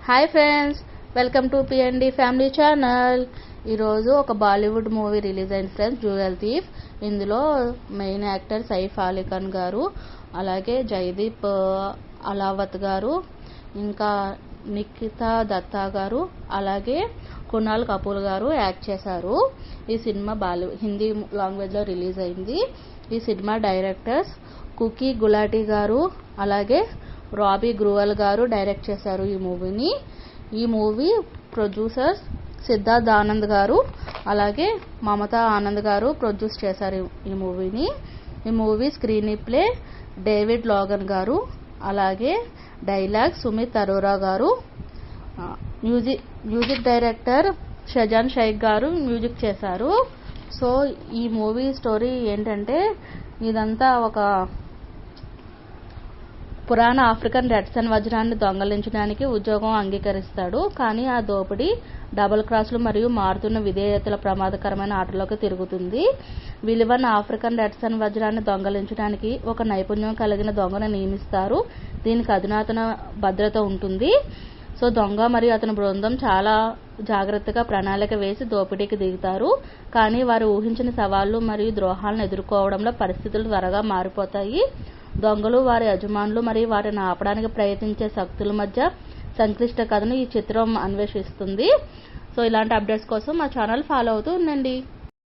Hi friends, welcome to PND family channel. ఈరోజు ఒక Bollywood movie release అయింది ఫ్రెండ్స్, జ్యువెల్ థీఫ్. ఇందులో మెయిన్ యాక్టర్ సైఫ్ అలీ ఖాన్ గారు, అలాగే జయదీప్ అలావత్ గారు, ఇంకా నిఖితా దత్తా గారు, అలాగే కునాల్ కపూర్ గారు యాక్ట్ చేశారు. ఈ సినిమా హిందీ లాంగ్వేజ్లో రిలీజ్ అయింది. ఈ సినిమా డైరెక్టర్స్ కుకీ గులాటీ గారు, అలాగే రాబీ గ్రూవల్ గారు డైరెక్ట్ చేశారు ఈ మూవీని. ఈ మూవీ ప్రొడ్యూసర్స్ సిద్ధార్థ్ ఆనంద్ గారు, అలాగే మమతా ఆనంద్ గారు ప్రొడ్యూస్ చేశారు ఈ మూవీని. ఈ movie screen play David Logan గారు, అలాగే డైలాగ్ సుమిత్ అరోరా గారు, మ్యూజిక్ డైరెక్టర్ షజాన్ షైక్ గారు మ్యూజిక్ చేశారు. సో ఈ మూవీ స్టోరీ ఏంటంటే, ఇదంతా ఒక పురాణ ఆఫ్రికన్ రెడ్సన్ వజ్రాన్ని దొంగలించడానికి ఉద్యోగం అంగీకరిస్తాడు. కానీ ఆ దోపిడీ డబుల్ క్రాస్లు మరియు మారుతున్న విధేయతల ప్రమాదకరమైన ఆటలోకి తిరుగుతుంది. విలువైన ఆఫ్రికన్ రెడ్సన్ వజ్రాన్ని దొంగలించడానికి ఒక నైపుణ్యం కలిగిన దొంగను నియమిస్తారు. దీనికి అధునాతన భద్రత ఉంటుంది. సో దొంగ మరియు అతని బృందం చాలా జాగ్రత్తగా ప్రణాళిక వేసి దోపిడీకి దిగుతారు. కానీ వారు ఊహించిన సవాళ్లు మరియు ద్రోహాలను ఎదుర్కోవడంలో పరిస్థితులు త్వరగా మారిపోతాయి. దొంగలు, వారి యజమానులు మరియు వారిని ఆపడానికి ప్రయత్నించే శక్తుల మధ్య సంక్లిష్ట కథను ఈ చిత్రం అన్వేషిస్తుంది. సో ఇలాంటి అప్డేట్స్ కోసం మా ఛానల్ ఫాలో అవుతూ ఉండండి.